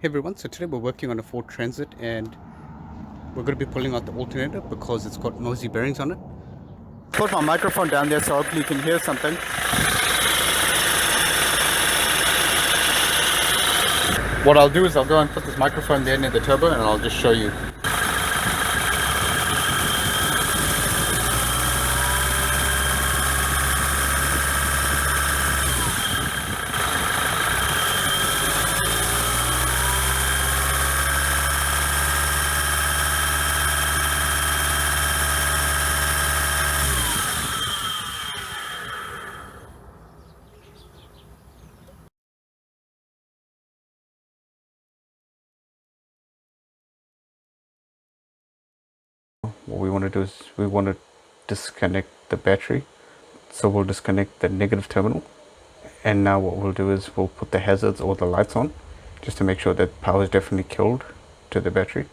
Hey everyone, so today we're working on a Ford Transit and we're going to be pulling out the alternator because it's got noisy bearings on it. Put my microphone down there so hopefully you can hear something. What I'll do is I'll go and put this microphone there near the turbo and I'll just show you. What we want to do is we want to disconnect the battery. So we'll disconnect the negative terminal. And now what we'll do is we'll put the hazards or the lights on just to make sure that power is definitely killed to the battery.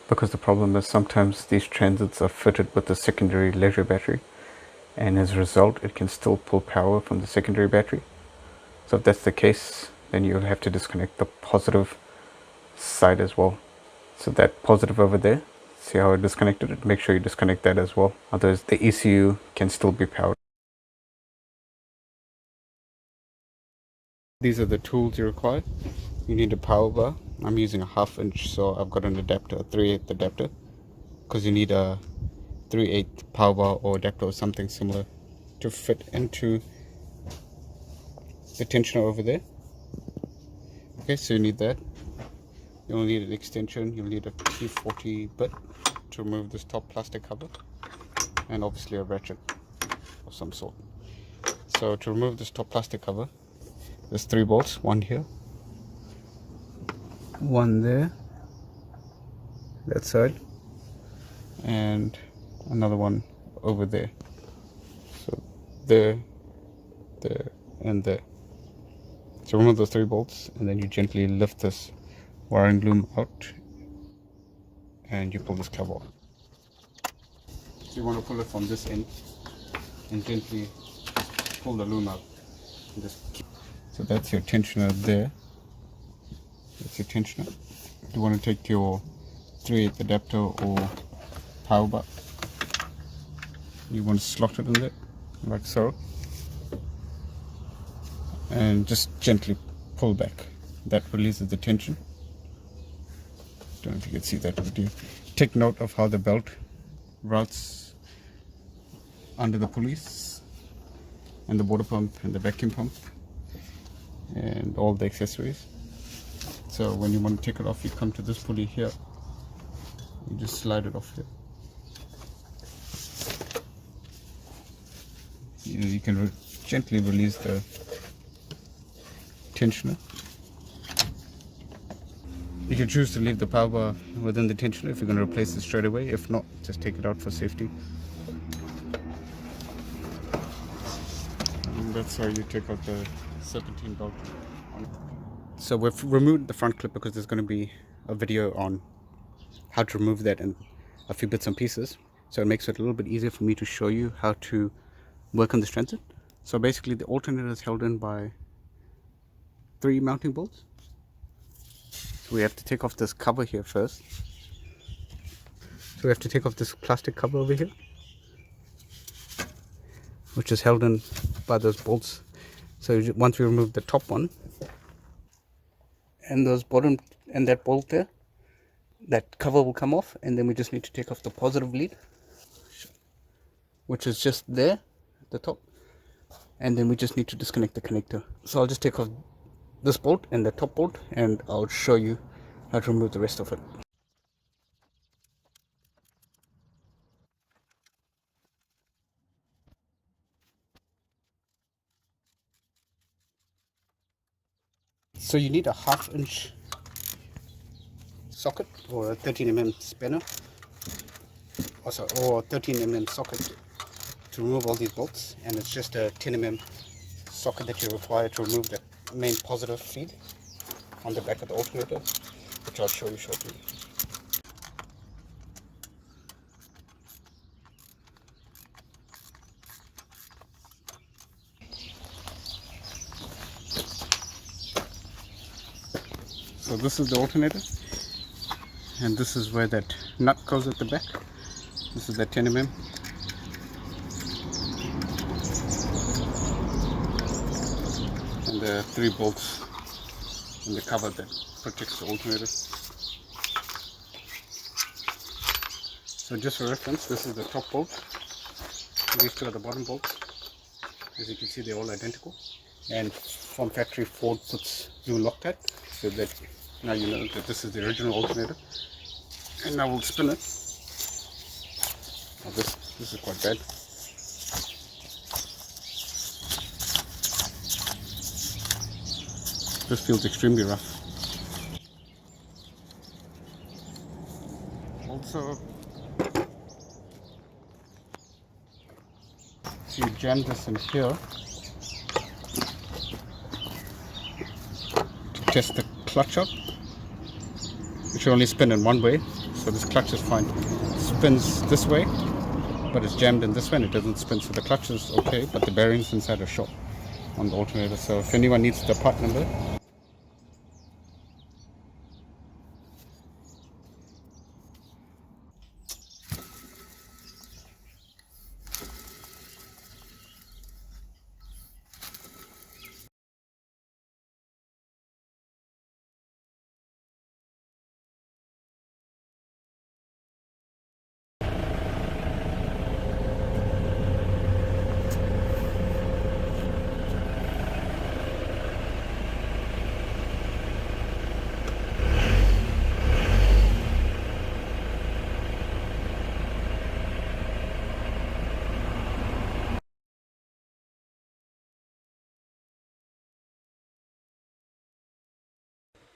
Because the problem is sometimes these transits are fitted with a secondary leisure battery, and as a result it can still pull power from the secondary battery. So if that's the case, then you'll have to disconnect the positive side as well. So that positive over there, see how I disconnected it? Make sure you disconnect that as well, otherwise the ECU can still be powered. These are the tools you require. You need a power bar. I'm using a 1/2 inch, so I've got an adapter, a 3/8 adapter, because you need a 3/8 power bar or adapter or something similar to fit into the tensioner over there. Okay, so you need that. You'll need an extension. You'll need a T40 bit to remove this top plastic cover, and obviously a ratchet of some sort. So to remove this top plastic cover, there's 3 bolts, one here, one there, that side, and another one over there. So there, and there. So remove those 3 bolts, and then you gently lift this wiring loom out, and you pull this cover off. So you want to pull it from this end, and gently pull the loom out. And just keep. So that's your tensioner there. That's your tensioner. You want to take your 3/8 adapter or power bar. You want to slot it in there, like so. And just gently pull back. That releases the tension. Don't know if you can see that video. Take note of how the belt routes under the pulleys and the water pump and the vacuum pump and all the accessories. So when you want to take it off, you come to this pulley here. You just slide it off here. You can gently release the tensioner. You can choose to leave the power bar within the tensioner if you're going to replace it straight away. If not, just take it out for safety. And that's how you take out the Serpentine belt. So we've removed the front clip because there's going to be a video on how to remove that and a few bits and pieces. So it makes it a little bit easier for me to show you how to work on this transit. So basically the alternator is held in by 3 mounting bolts. So we have to take off this cover here first. So we have to take off this plastic cover over here, which is held in by those bolts. So once we remove the top one and those bottom and that bolt there, that cover will come off, and then we just need to take off the positive lead, which is just there at the top, and then we just need to disconnect the connector. So I'll just take off this bolt and the top bolt, and I'll show you how to remove the rest of it. So you need a 1/2 inch socket or a 13mm spanner, or 13mm socket to remove all these bolts, and it's just a 10mm socket that you require to remove the main positive feed on the back of the alternator, which I'll show you shortly. So this is the alternator, and this is where that nut goes at the back. This is the 10 mm. And the 3 bolts in the cover that protects the alternator. So just for reference, this is the top bolt. These 2 are the bottom bolts. As you can see, they're all identical. And from factory, Ford puts blue Loctite, so that now you know that this is the original alternator. And now we'll spin it. Now this is quite bad. This feels extremely rough. Also, if you jam this in here to test the clutch out, it should only spin in one way, so this clutch is fine. It spins this way, but it's jammed in this way and it doesn't spin, so the clutch is okay, but the bearings inside are short on the alternator. So if anyone needs the part number,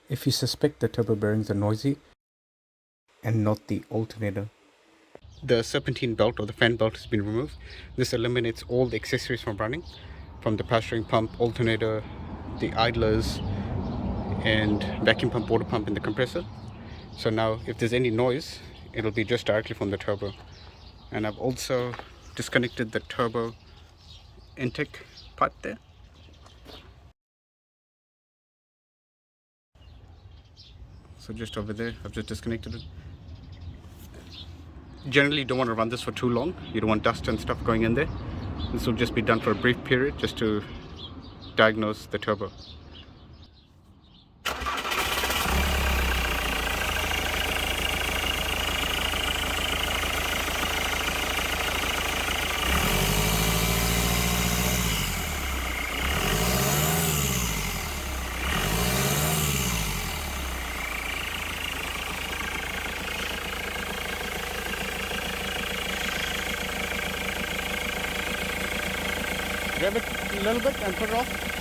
if you suspect the turbo bearings are noisy and not the alternator, the serpentine belt or the fan belt has been removed. This eliminates all the accessories from running, from the pressuring pump, alternator, the idlers, and vacuum pump, water pump, and the compressor. So now if there's any noise, it'll be just directly from the turbo. And I've also disconnected the turbo intake part there. So just over there, I've just disconnected it. Generally, you don't want to run this for too long. You don't want dust and stuff going in there. This will just be done for a brief period just to diagnose the turbo. Grab it a little bit and put it off.